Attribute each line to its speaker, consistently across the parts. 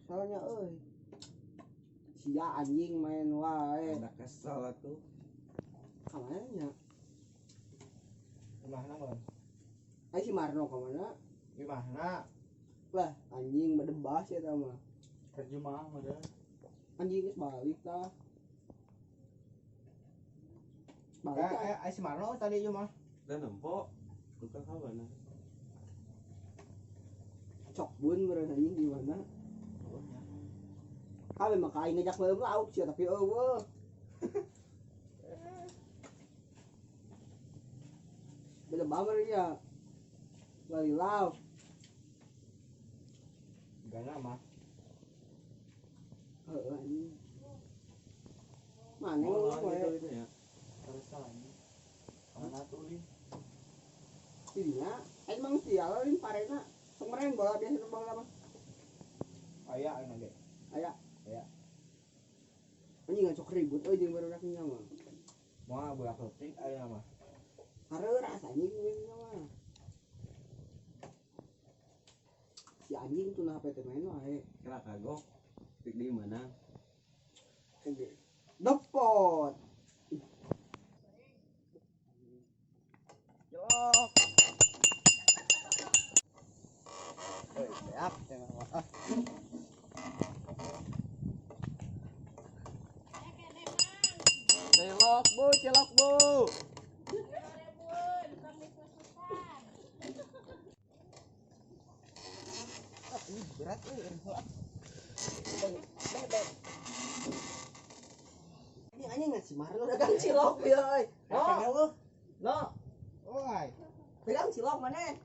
Speaker 1: soalnya sia anjing main wae.
Speaker 2: Ada kesel tuh.
Speaker 1: Kamarnya
Speaker 2: Gimana bang?
Speaker 1: ayo si Marno kemana?
Speaker 2: Gimana?
Speaker 1: Lah anjing bedebas ya tama.
Speaker 2: Terjemah model.
Speaker 1: Anjing geus balik tah. Balik tah.
Speaker 2: Si Marno tadi cuma.
Speaker 3: Dan empok bukan kawan.
Speaker 1: Cok bun beureun anjing di mana? Ka memang ka aing ngajak meureun lauk sih tapi eueuh. Beda bamer ya. Lalilau.
Speaker 2: Gana mah.
Speaker 1: Anjing. Mana
Speaker 3: Oh,
Speaker 1: lu
Speaker 3: gitu ya.
Speaker 2: Terus lagi. Mana tuh li?
Speaker 1: Dinya, emang sial lin parena. Kemarin bola biasa terbang lama.
Speaker 2: Aya aing ge.
Speaker 1: Aya.
Speaker 2: Aya.
Speaker 1: Anjing ngacok ribut jeung barudak nya mah.
Speaker 2: Moal budak leutik aya mah.
Speaker 1: Hareuras anjing nya mah. Si anjing tuh nah HP teh main wae.
Speaker 3: Kira kagok. Tik di mana?
Speaker 1: Depot.
Speaker 2: Jelok. Siap, tengok. Celok bu. Ini berat
Speaker 1: Anjing ngasih Marno dagang cilok euy. No.
Speaker 2: Oi.
Speaker 1: Pegang cilok mana?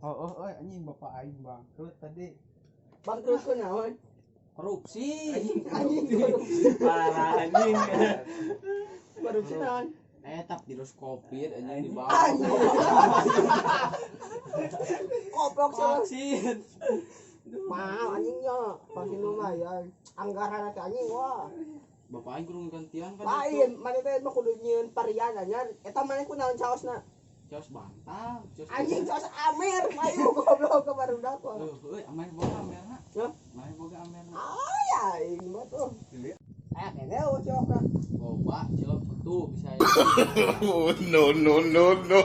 Speaker 2: Oh, anjing bapak aing bangkrut tadi.
Speaker 1: Bangkrut ku naon?
Speaker 3: Korupsi.
Speaker 1: Anjing korupsi.
Speaker 3: Parah anjing.
Speaker 1: Korupsi naon?
Speaker 3: Tak dirus kopi anjing di bawah.
Speaker 1: Anjing. Koplok
Speaker 3: Vaksin.
Speaker 1: Mau anjingnya, vaksin lumayan. Anggaran teh anjing wah.
Speaker 3: Bapak aing kurang gantian kan.
Speaker 1: Lain, mana teh mah kudu nyieun parian anyar. Eta mana ku naon caosna?
Speaker 3: Caos bantal, caos.
Speaker 1: Anjing caos Amer, ayo goblok ke barudak wah.
Speaker 3: Amer boga amerna.
Speaker 1: Ya.
Speaker 3: Amer boga amerna.
Speaker 1: Ay, aing mah tuh. Kene cilokna.
Speaker 3: Boba cilok tuh bisa ya.
Speaker 4: No, no, no, no.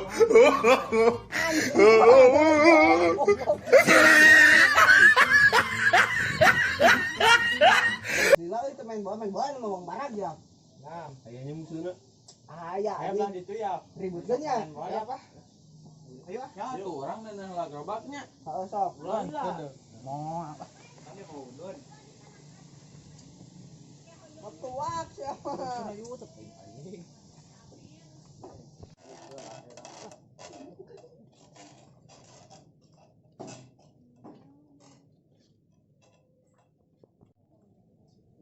Speaker 1: Lila itu main bola nu ngomong barag ya.
Speaker 2: Nah, kayaknya musuhnya.
Speaker 1: Aya
Speaker 2: Ayo
Speaker 1: anjing.
Speaker 2: lah gitu ya.
Speaker 1: Ributkeun nya.
Speaker 2: Ayo apa? Ayo.
Speaker 3: Ya tuh orang dan lah gerobaknya.
Speaker 1: Heeh sok.
Speaker 2: Bulan.
Speaker 3: Mau apa?
Speaker 2: Kami mau udun.
Speaker 1: Metuak siapa?
Speaker 2: Ayo tepi anjing.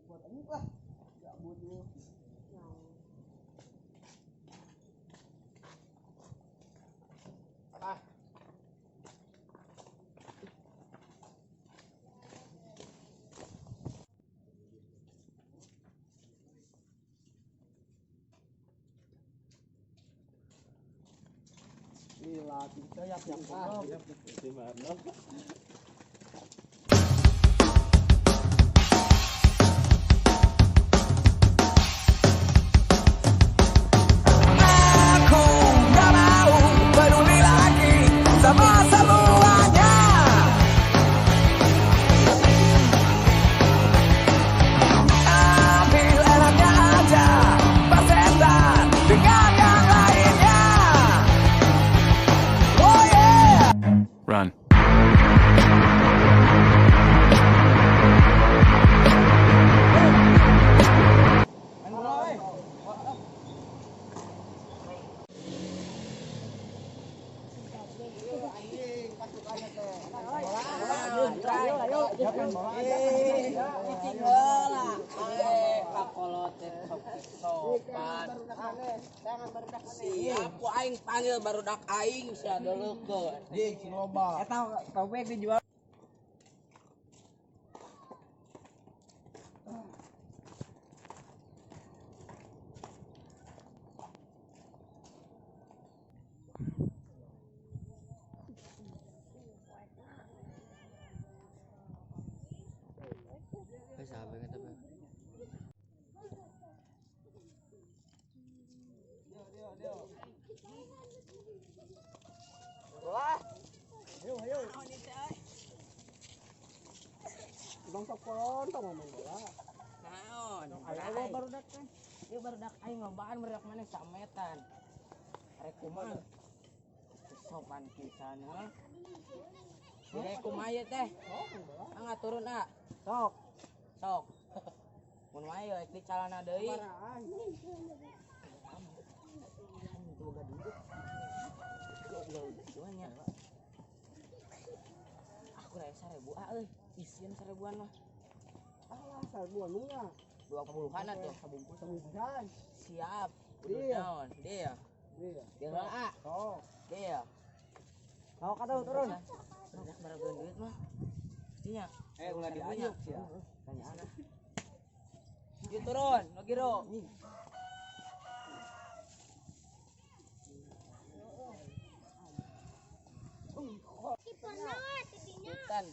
Speaker 1: Buat anjing lah. Ya bodoh. Gila, bisa ya yang
Speaker 3: Si Marno.
Speaker 5: Aku gak mau peduli lagi sama semuanya. Ambil enaknya aja, bersetan dengan yang lainnya. Oh yeah.
Speaker 4: Run.
Speaker 6: Aku aing panggil barudak aing sia deuleukeuh.
Speaker 2: Di Ciloba.
Speaker 6: Eta topeng dijual.
Speaker 1: Abang sok polontong main bola.
Speaker 6: Naon?
Speaker 1: Ayo baru dak teh.
Speaker 6: Ieu barudak aing lobaan berak maneh sametan. Arek kumaha? Sopan pisan heuh. Jadi kumaha teh? Angga turun ah.
Speaker 1: Sok.
Speaker 6: Sok. Mun wae rek di calana deui.
Speaker 1: Parah.
Speaker 6: Boga duit. Goblok nya. Aku rek 1000 euy. Isieun 1000-an mah.
Speaker 1: Ah, sarbuan lu nya.
Speaker 6: 20-an tuh.
Speaker 1: Sabungkusan.
Speaker 6: Siap. Udah
Speaker 1: Iya.
Speaker 6: naon? Dia.
Speaker 1: Iya.
Speaker 6: Dia heula.
Speaker 1: Sok.
Speaker 6: Dia.
Speaker 1: Sok atuh turun.
Speaker 6: Banyak barabeun duit mah. Pastinya.
Speaker 1: Ulah diayuk ya.
Speaker 6: Tanyaan ah. Yuk turun, lo giro. Ikan.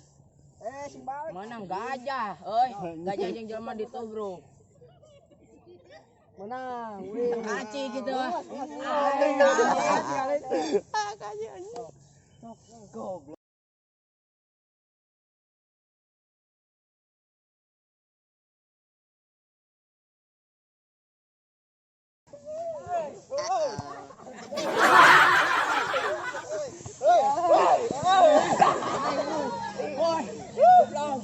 Speaker 1: Simbalik.
Speaker 6: Menang gajah, euy. Gajah jeung jelema ditubruk.
Speaker 1: Menang. Wih.
Speaker 6: Kaci gitu mah. Goblok. Woi, goblok.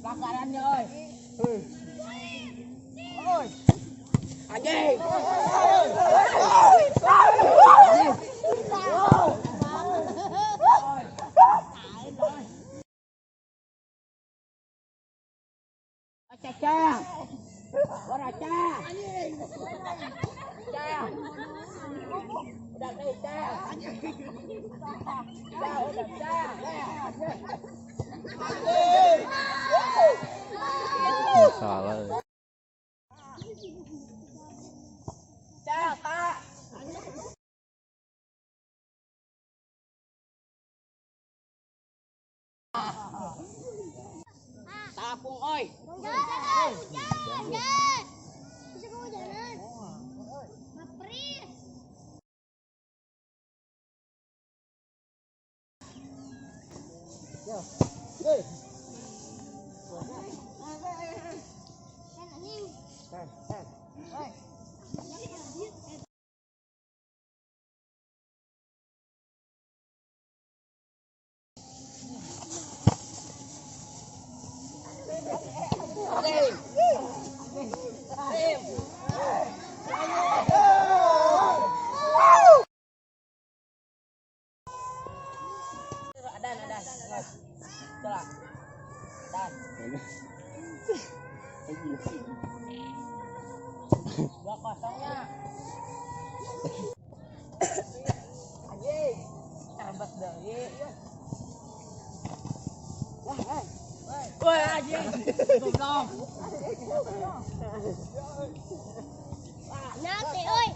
Speaker 6: Bakarannya euy. Oi. Anjing. Caca. Ora ca. Ca. Udah deh ca. Ca udah ca.
Speaker 3: Salah.
Speaker 6: Ca, Kak. Tapung oi. Dan. Itulah. Dan. Dua kosongnya. Anjing. Terbet deui. Woi anjing. Goblok.
Speaker 7: Nanti, oi.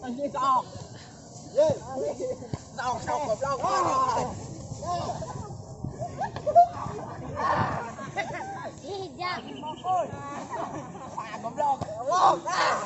Speaker 6: Anjing sok. Sok goblok.
Speaker 7: Tidak.
Speaker 6: Goblok.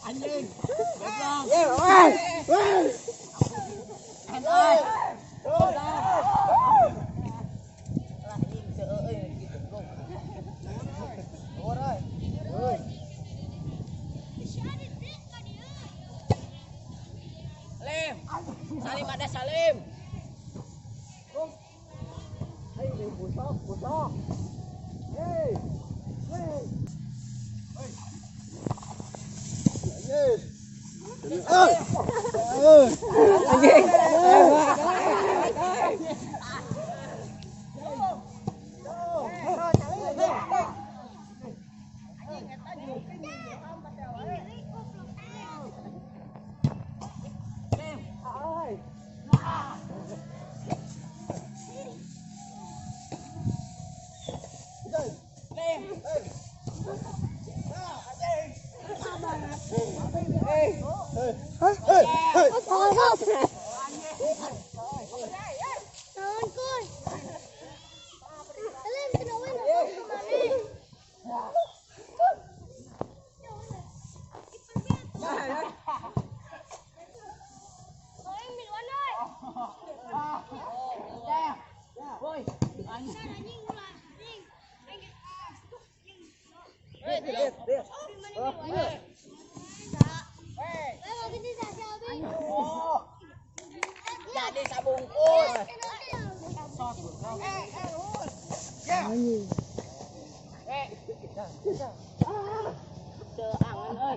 Speaker 6: Anjing. Salim ada Salim.
Speaker 1: Busok. Hey. Hey. Hey.
Speaker 6: Jadi sabungkus. Seangan euy.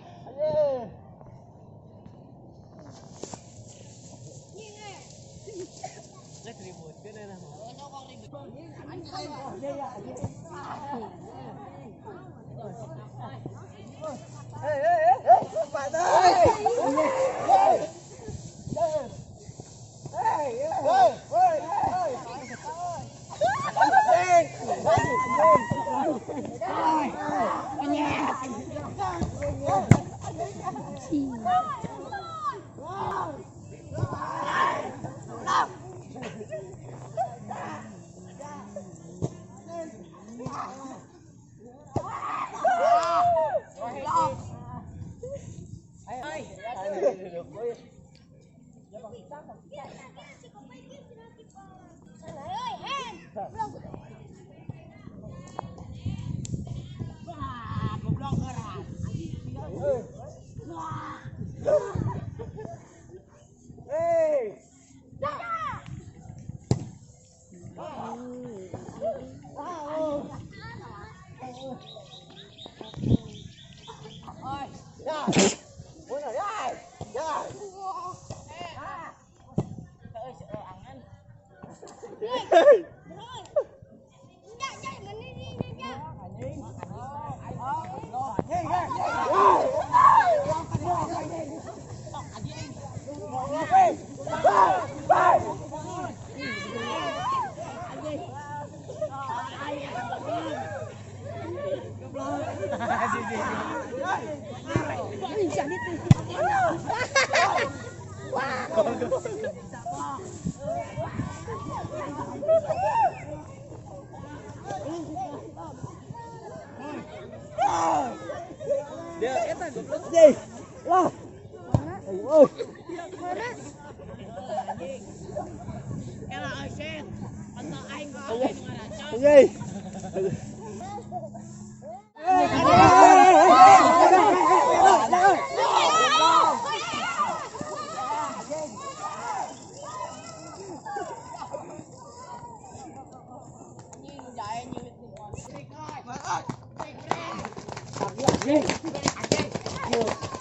Speaker 6: Anjing,